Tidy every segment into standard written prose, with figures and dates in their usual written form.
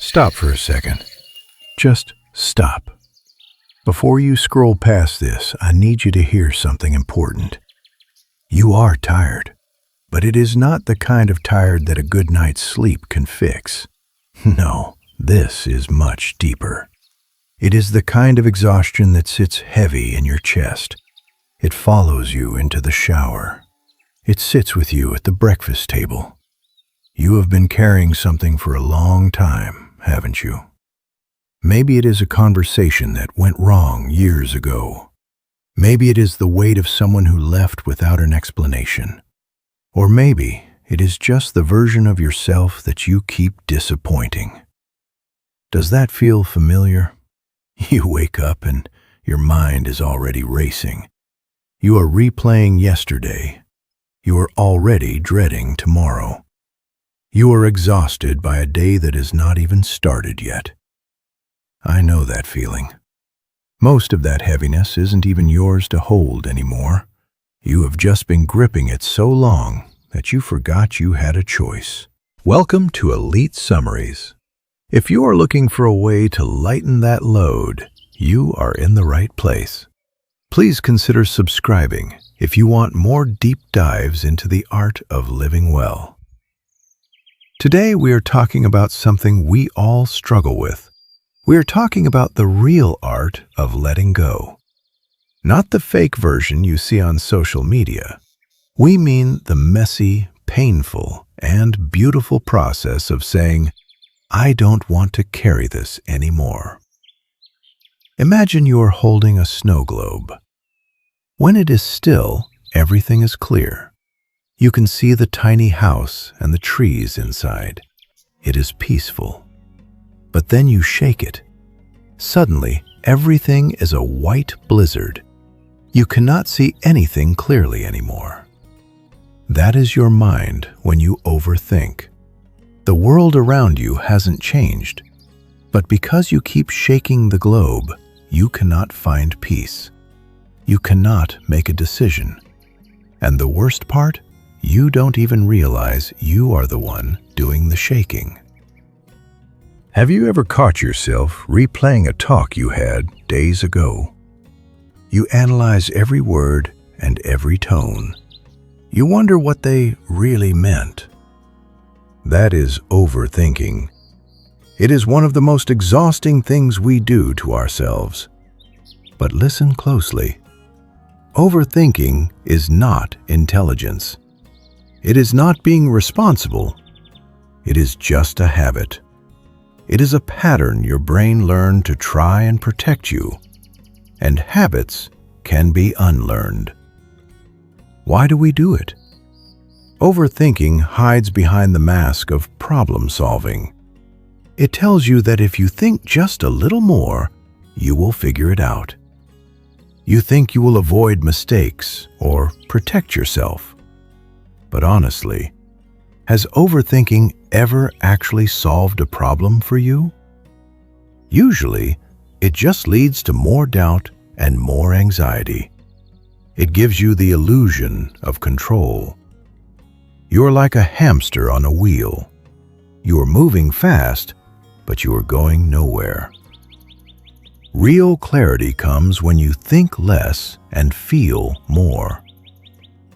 Stop for a second. Just stop. Before you scroll past this, I need you to hear something important. You are tired, but it is not the kind of tired that a good night's sleep can fix. No, this is much deeper. It is the kind of exhaustion that sits heavy in your chest. It follows you into the shower. It sits with you at the breakfast table. You have been carrying something for a long time, haven't you? Maybe it is a conversation that went wrong years ago. Maybe it is the weight of someone who left without an explanation. Or maybe it is just the version of yourself that you keep disappointing. Does that feel familiar? You wake up and your mind is already racing. You are replaying yesterday. You are already dreading tomorrow. You are exhausted by a day that has not even started yet. I know that feeling. Most of that heaviness isn't even yours to hold anymore. You have just been gripping it so long that you forgot you had a choice. Welcome to Elite Summaries. If you are looking for a way to lighten that load, you are in the right place. Please consider subscribing if you want more deep dives into the art of living well. Today we are talking about something we all struggle with. We are talking about the real art of letting go. Not the fake version you see on social media. We mean the messy, painful, and beautiful process of saying, I don't want to carry this anymore. Imagine you are holding a snow globe. When it is still, everything is clear. You can see the tiny house and the trees inside. It is peaceful. But then you shake it. Suddenly, everything is a white blizzard. You cannot see anything clearly anymore. That is your mind when you overthink. The world around you hasn't changed, but because you keep shaking the globe, you cannot find peace. You cannot make a decision. And the worst part? You don't even realize you are the one doing the shaking. Have you ever caught yourself replaying a talk you had days ago? You analyze every word and every tone. You wonder what they really meant. That is overthinking. It is one of the most exhausting things we do to ourselves. But listen closely. Overthinking is not intelligence. It is not being responsible. It is just a habit. It is a pattern your brain learned to try and protect you. And habits can be unlearned. Why do we do it? Overthinking hides behind the mask of problem solving. It tells you that if you think just a little more, you will figure it out. You think you will avoid mistakes or protect yourself. But honestly, has overthinking ever actually solved a problem for you? Usually, it just leads to more doubt and more anxiety. It gives you the illusion of control. You're like a hamster on a wheel. You are moving fast, but you are going nowhere. Real clarity comes when you think less and feel more.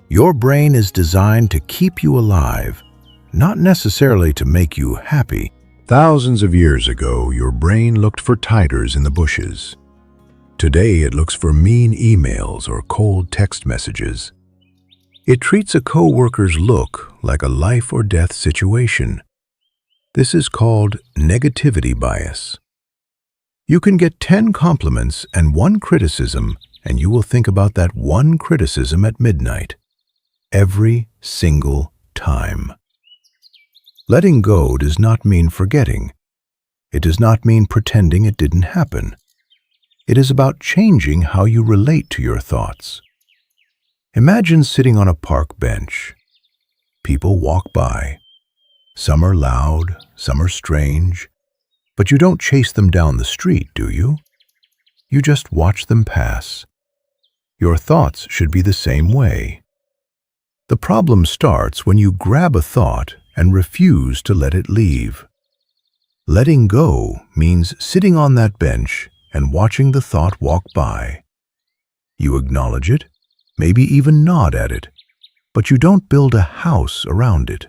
Your brain is designed to keep you alive, not necessarily to make you happy. Thousands of years ago, your brain looked for tigers in the bushes. Today, it looks for mean emails or cold text messages. It treats a co-worker's look like a life or death situation. This is called negativity bias. You can get 10 compliments and 1 criticism, and you will think about that 1 criticism at midnight. Every single time. Letting go does not mean forgetting. It does not mean pretending it didn't happen. It is about changing how you relate to your thoughts. Imagine sitting on a park bench. People walk by. Some are loud, some are strange, but you don't chase them down the street, do you? You just watch them pass. Your thoughts should be the same way. The problem starts when you grab a thought and refuse to let it leave. Letting go means sitting on that bench and watching the thought walk by. You acknowledge it, maybe even nod at it, but you don't build a house around it.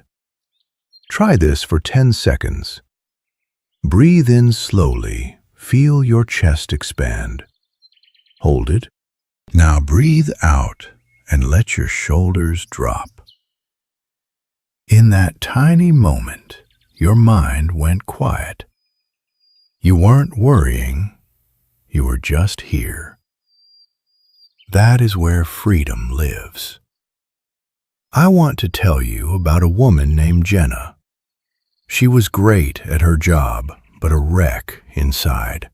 Try this for 10 seconds. Breathe in slowly. Feel your chest expand. Hold it. Now breathe out and let your shoulders drop. In that tiny moment, your mind went quiet. You weren't worrying, you were just here. That is where freedom lives. I want to tell you about a woman named Jenna. She was great at her job, but a wreck inside.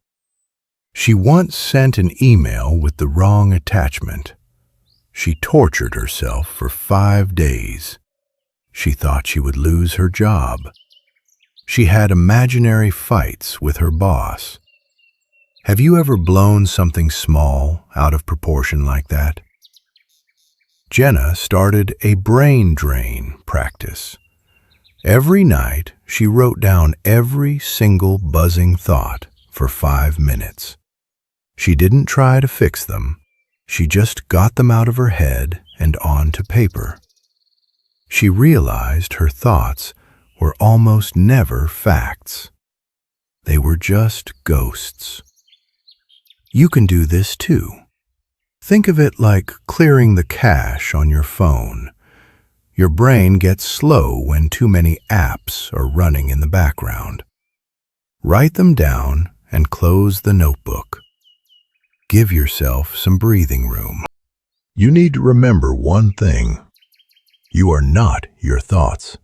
She once sent an email with the wrong attachment. She tortured herself for 5 days. She thought she would lose her job. She had imaginary fights with her boss. Have you ever blown something small out of proportion like that? Jenna started a brain drain practice. Every night, she wrote down every single buzzing thought for 5 minutes. She didn't try to fix them. She just got them out of her head and onto paper. She realized her thoughts were almost never facts. They were just ghosts. You can do this too. Think of it like clearing the cache on your phone. Your brain gets slow when too many apps are running in the background. Write them down and close the notebook. Give yourself some breathing room. You need to remember one thing. You are not your thoughts.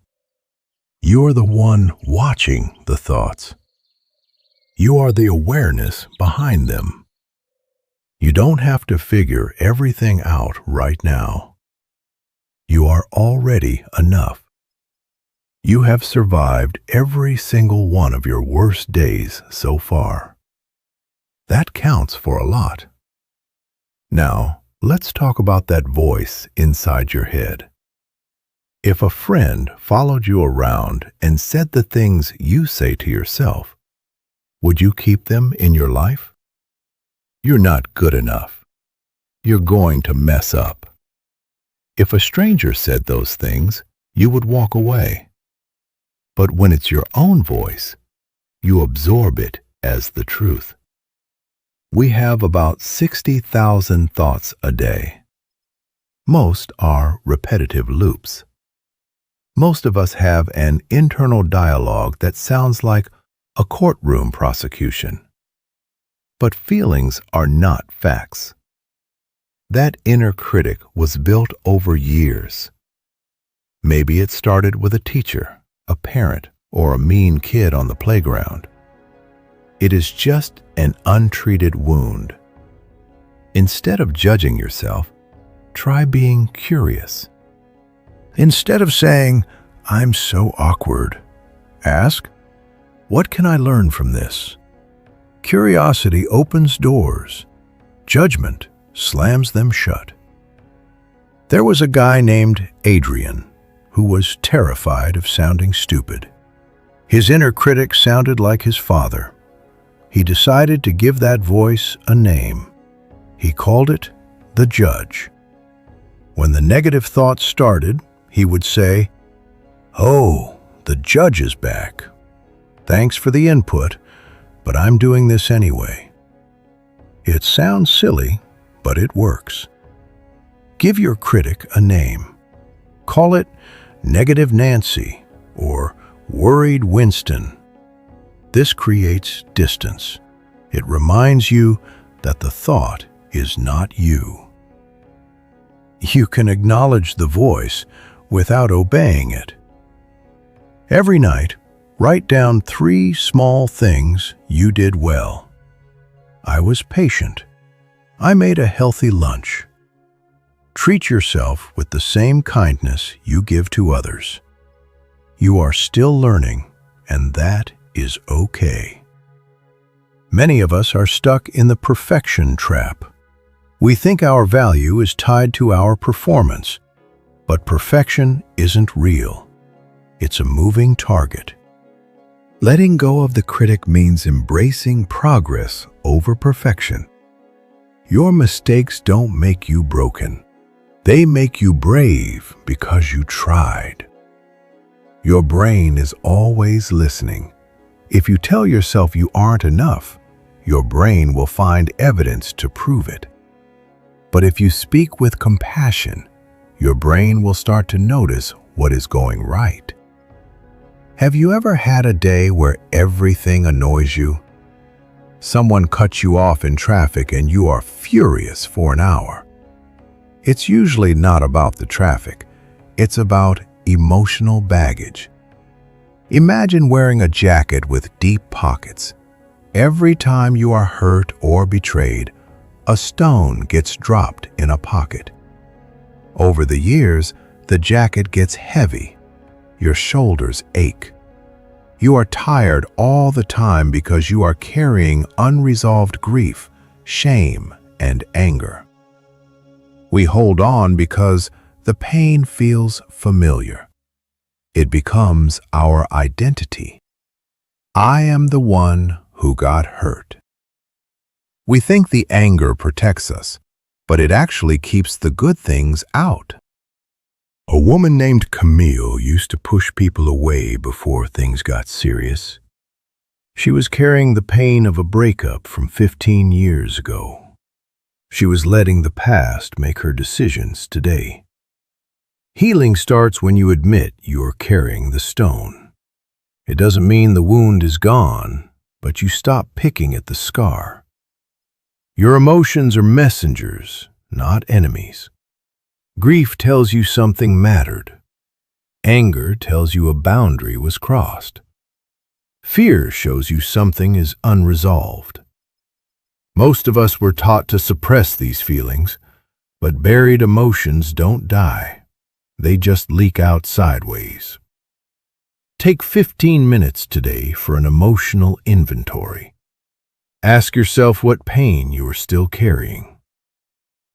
You are the one watching the thoughts. You are the awareness behind them. You don't have to figure everything out right now. You are already enough. You have survived every single one of your worst days so far. That counts for a lot. Now, let's talk about that voice inside your head. If a friend followed you around and said the things you say to yourself, would you keep them in your life? You're not good enough. You're going to mess up. If a stranger said those things, you would walk away. But when it's your own voice, you absorb it as the truth. We have about 60,000 thoughts a day. Most are repetitive loops. Most of us have an internal dialogue that sounds like a courtroom prosecution. But feelings are not facts. That inner critic was built over years. Maybe it started with a teacher, a parent, or a mean kid on the playground. It is just an untreated wound. Instead of judging yourself, try being curious. Instead of saying, "I'm so awkward," ask, "What can I learn from this?" Curiosity opens doors. Judgment slams them shut. There was a guy named Adrian who was terrified of sounding stupid. His inner critic sounded like his father. He decided to give that voice a name. He called it the judge. When the negative thoughts started, he would say, "Oh, the judge is back. Thanks for the input, but I'm doing this anyway." It sounds silly, but it works. Give your critic a name. Call it Negative Nancy or Worried Winston. This creates distance. It reminds you that the thought is not you. You can acknowledge the voice without obeying it. Every night, write down 3 small things you did well. I was patient. I made a healthy lunch. Treat yourself with the same kindness you give to others. You are still learning, and that is okay. Many of us are stuck in the perfection trap. We think our value is tied to our performance, but perfection isn't real. It's a moving target. Letting go of the critic means embracing progress over perfection. Your mistakes don't make you broken. They make you brave because you tried. Your brain is always listening. If you tell yourself you aren't enough, your brain will find evidence to prove it. But if you speak with compassion, your brain will start to notice what is going right. Have you ever had a day where everything annoys you? Someone cuts you off in traffic and you are furious for an hour. It's usually not about the traffic. It's about emotional baggage. Imagine wearing a jacket with deep pockets. Every time you are hurt or betrayed, a stone gets dropped in a pocket. Over the years, the jacket gets heavy. Your shoulders ache. You are tired all the time because you are carrying unresolved grief, shame, and anger. We hold on because the pain feels familiar. It becomes our identity. I am the one who got hurt. We think the anger protects us, but it actually keeps the good things out. A woman named Camille used to push people away before things got serious. She was carrying the pain of a breakup from 15 years ago. She was letting the past make her decisions today. Healing starts when you admit you're carrying the stone. It doesn't mean the wound is gone, but you stop picking at the scar. Your emotions are messengers, not enemies. Grief tells you something mattered. Anger tells you a boundary was crossed. Fear shows you something is unresolved. Most of us were taught to suppress these feelings, but buried emotions don't die. They just leak out sideways. Take 15 minutes today for an emotional inventory. Ask yourself what pain you are still carrying.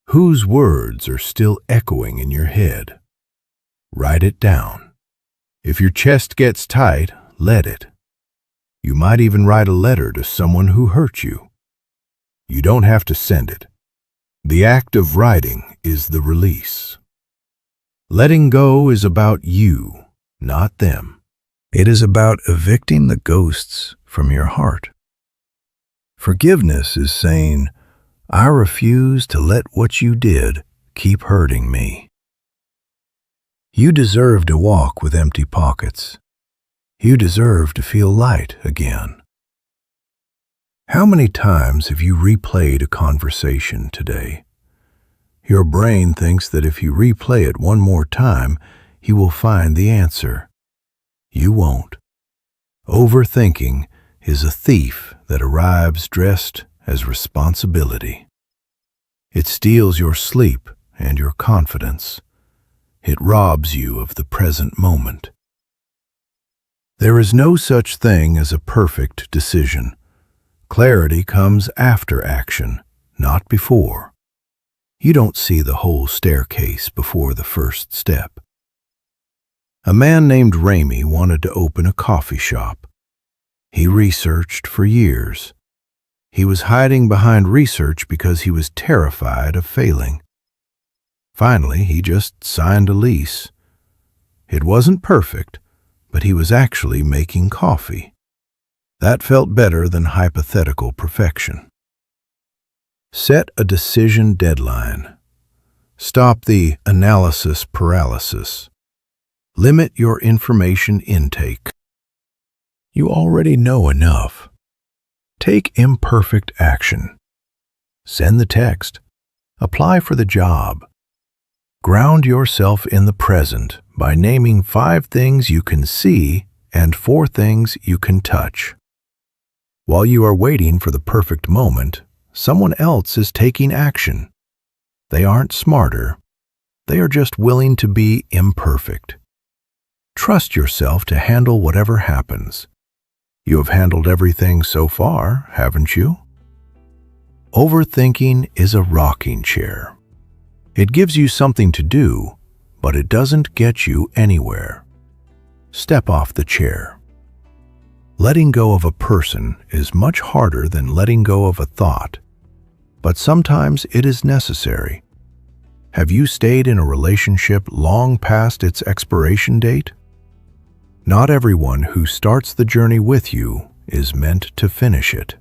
Whose words are still echoing in your head? Write it down. If your chest gets tight, let it. You might even write a letter to someone who hurt you. You don't have to send it. The act of writing is the release. Letting go is about you, not them. It is about evicting the ghosts from your heart. Forgiveness is saying, I refuse to let what you did keep hurting me. You deserve to walk with empty pockets. You deserve to feel light again. How many times have you replayed a conversation today? Your brain thinks that if you replay it one more time, you will find the answer. You won't. Overthinking is a thief that arrives dressed as responsibility. It steals your sleep and your confidence. It robs you of the present moment. There is no such thing as a perfect decision. Clarity comes after action, not before. You don't see the whole staircase before the first step. A man named Ramey wanted to open a coffee shop. He researched for years. He was hiding behind research because he was terrified of failing. Finally, he just signed a lease. It wasn't perfect, but he was actually making coffee. That felt better than hypothetical perfection. Set a decision deadline. Stop the analysis paralysis. Limit your information intake. You already know enough. Take imperfect action. Send the text. Apply for the job. Ground yourself in the present by naming 5 things you can see and 4 things you can touch. While you are waiting for the perfect moment, someone else is taking action. They aren't smarter. They are just willing to be imperfect. Trust yourself to handle whatever happens. You have handled everything so far, haven't you? Overthinking is a rocking chair. It gives you something to do, but it doesn't get you anywhere. Step off the chair. Letting go of a person is much harder than letting go of a thought, but sometimes it is necessary. Have you stayed in a relationship long past its expiration date? Not everyone who starts the journey with you is meant to finish it.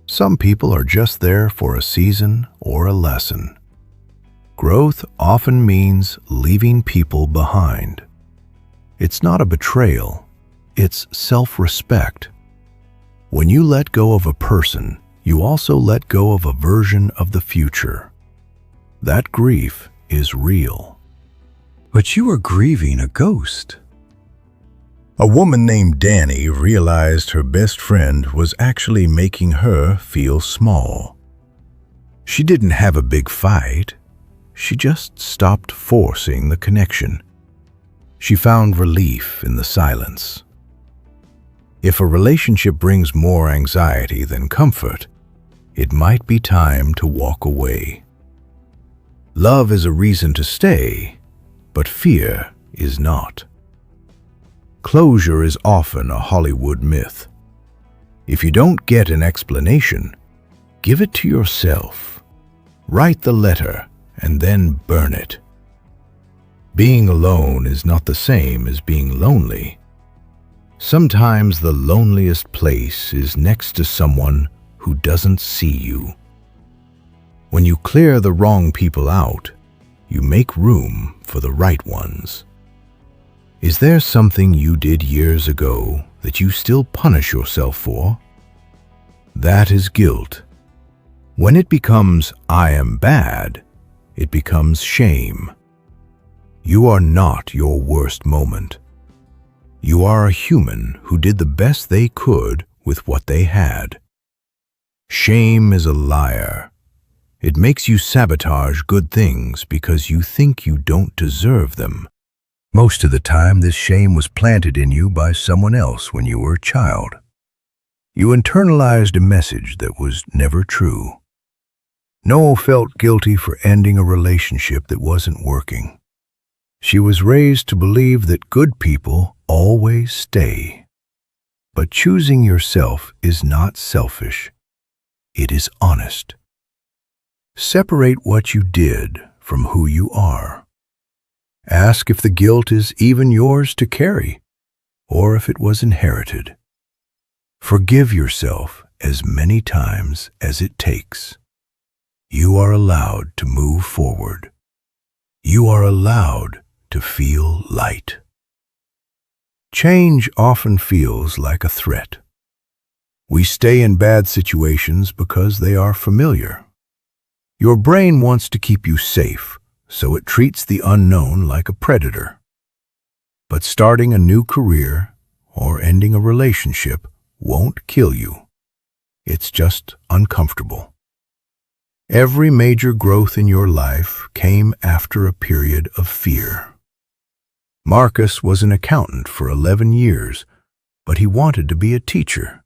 Some people are just there for a season or a lesson. Growth often means leaving people behind. It's not a betrayal, it's self-respect. When you let go of a person, you also let go of a version of the future. That grief is real. But you are grieving a ghost. A woman named Danny realized her best friend was actually making her feel small. She didn't have a big fight. She just stopped forcing the connection. She found relief in the silence. If a relationship brings more anxiety than comfort, it might be time to walk away. Love is a reason to stay, but fear is not. Closure is often a Hollywood myth. If you don't get an explanation, give it to yourself. Write the letter and then burn it. Being alone is not the same as being lonely. Sometimes the loneliest place is next to someone who doesn't see you. When you clear the wrong people out, you make room for the right ones. Is there something you did years ago that you still punish yourself for? That is guilt. When it becomes "I am bad," it becomes shame. You are not your worst moment. You are a human who did the best they could with what they had. Shame is a liar. It makes you sabotage good things because you think you don't deserve them. Most of the time, this shame was planted in you by someone else when you were a child. You internalized a message that was never true. Noel felt guilty for ending a relationship that wasn't working. She was raised to believe that good people always stay. But choosing yourself is not selfish. It is honest. Separate what you did from who you are. Ask if the guilt is even yours to carry, or if it was inherited. Forgive yourself as many times as it takes. You are allowed to move forward. You are allowed to feel light. Change often feels like a threat. We stay in bad situations because they are familiar. Your brain wants to keep you safe, so it treats the unknown like a predator. But starting a new career or ending a relationship won't kill you. It's just uncomfortable. Every major growth in your life came after a period of fear. Marcus was an accountant for 11 years, but he wanted to be a teacher.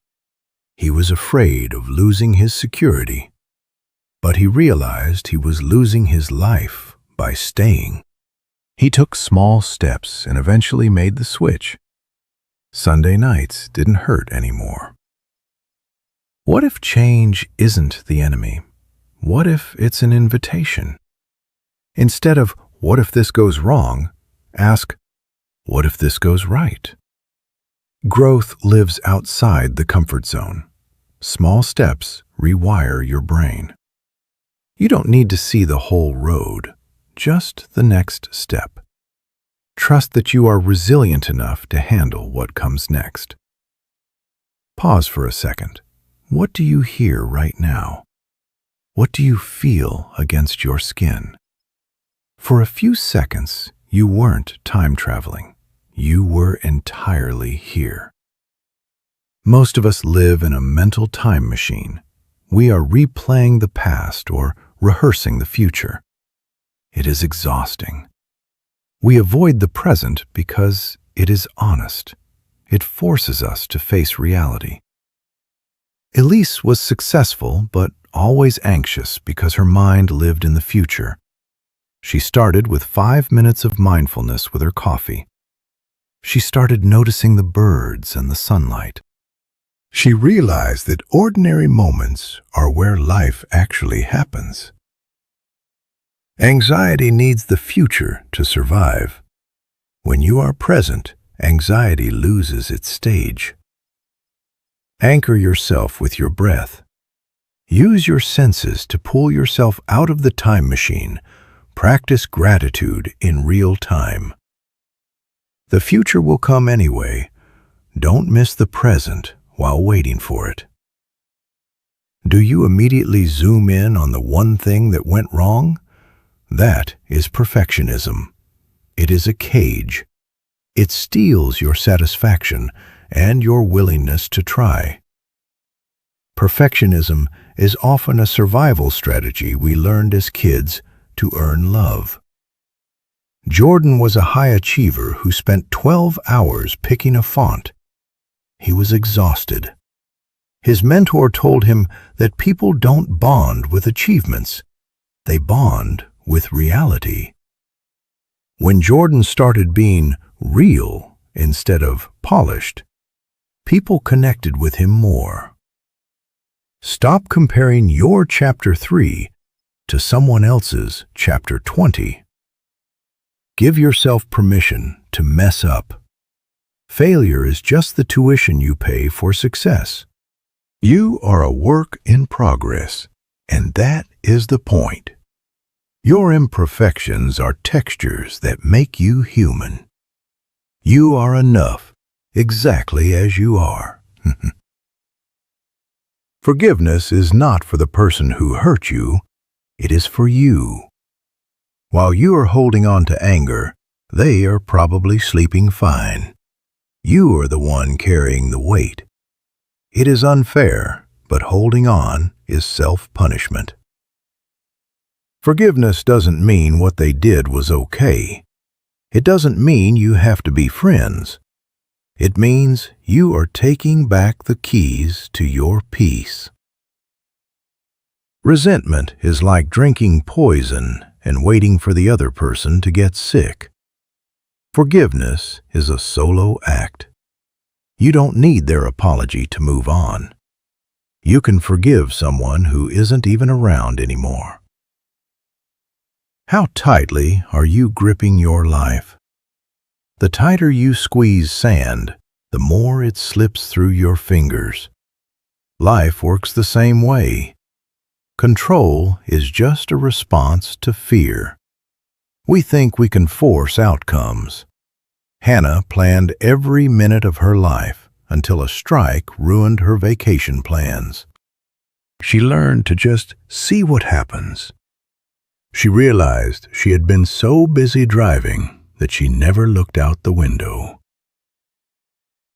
He was afraid of losing his security, but he realized he was losing his life by staying. He took small steps and eventually made the switch. Sunday nights didn't hurt anymore. What if change isn't the enemy? What if it's an invitation? Instead of "what if this goes wrong," ask, "what if this goes right?" Growth lives outside the comfort zone. Small steps rewire your brain. You don't need to see the whole road, just the next step. Trust that you are resilient enough to handle what comes next. Pause for a second. What do you hear right now? What do you feel against your skin? For a few seconds, you weren't time traveling. You were entirely here. Most of us live in a mental time machine. We are replaying the past or rehearsing the future. It is exhausting. We avoid the present because it is honest. It forces us to face reality. Elise was successful, but always anxious because her mind lived in the future. She started with 5 minutes of mindfulness with her coffee. She started noticing the birds and the sunlight. She realized that ordinary moments are where life actually happens. Anxiety needs the future to survive. When you are present, anxiety loses its stage. Anchor yourself with your breath. Use your senses to pull yourself out of the time machine. Practice gratitude in real time. The future will come anyway. Don't miss the present while waiting for it. Do you immediately zoom in on the one thing that went wrong? That is perfectionism. It is a cage. It steals your satisfaction and your willingness to try. Perfectionism is often a survival strategy we learned as kids to earn love. Jordan was a high achiever who spent 12 hours picking a font. He was exhausted. His mentor told him that people don't bond with achievements. They bond with reality. When Jordan started being real instead of polished, people connected with him more. Stop comparing your chapter 3 to someone else's chapter 20. Give yourself permission to mess up. Failure is just the tuition you pay for success. You are a work in progress, and that is the point. Your imperfections are textures that make you human. You are enough, exactly as you are. Forgiveness is not for the person who hurt you, it is for you. While you are holding on to anger, they are probably sleeping fine. You are the one carrying the weight. It is unfair, but holding on is self-punishment. Forgiveness doesn't mean what they did was okay. It doesn't mean you have to be friends. It means you are taking back the keys to your peace. Resentment is like drinking poison and waiting for the other person to get sick. Forgiveness is a solo act. You don't need their apology to move on. You can forgive someone who isn't even around anymore. How tightly are you gripping your life? The tighter you squeeze sand, the more it slips through your fingers. Life works the same way. Control is just a response to fear. We think we can force outcomes. Hannah planned every minute of her life until a strike ruined her vacation plans. She learned to just see what happens. She realized she had been so busy driving that she never looked out the window.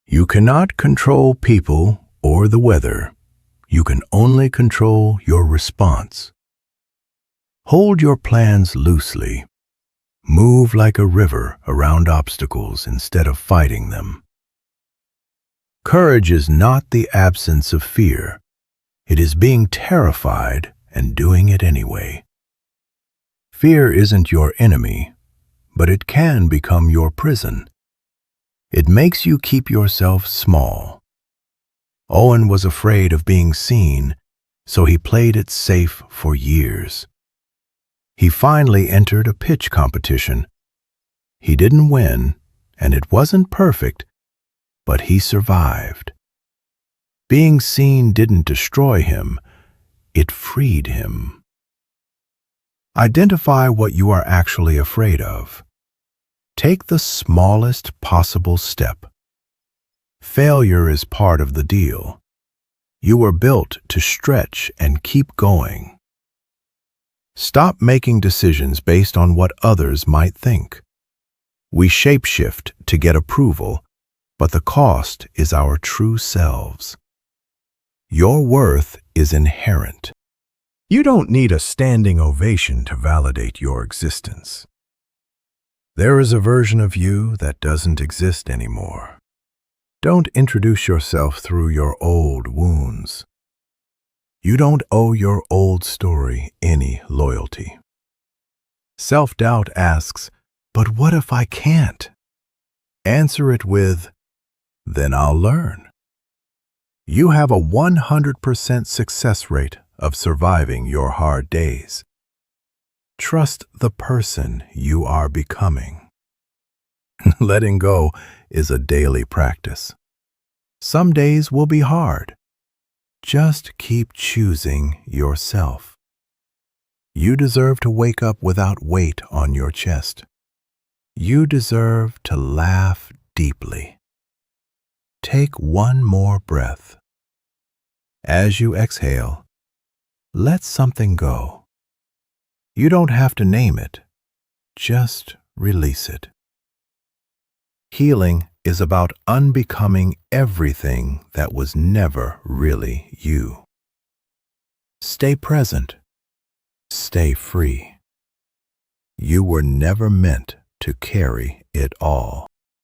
You cannot control people or the weather. You can only control your response. Hold your plans loosely. Move like a river around obstacles instead of fighting them. Courage is not the absence of fear. It is being terrified and doing it anyway. Fear isn't your enemy, but it can become your prison. It makes you keep yourself small. Owen was afraid of being seen, so he played it safe for years. He finally entered a pitch competition. He didn't win, and it wasn't perfect, but he survived. Being seen didn't destroy him, it freed him. Identify what you are actually afraid of. Take the smallest possible step. Failure is part of the deal. You were built to stretch and keep going. Stop making decisions based on what others might think. We shapeshift to get approval, but the cost is our true selves. Your worth is inherent. You don't need a standing ovation to validate your existence. There is a version of you that doesn't exist anymore. Don't introduce yourself through your old wounds. You don't owe your old story any loyalty. Self-doubt asks, "But what if I can't?" Answer it with, "Then I'll learn." You have a 100% success rate of surviving your hard days. Trust the person you are becoming. Letting go is a daily practice. Some days will be hard. Just keep choosing yourself. You deserve to wake up without weight on your chest. You deserve to laugh deeply. Take one more breath. As you exhale, let something go. You don't have to name it. Just release it. Healing is about unbecoming everything that was never really you. Stay present. Stay free. You were never meant to carry it all.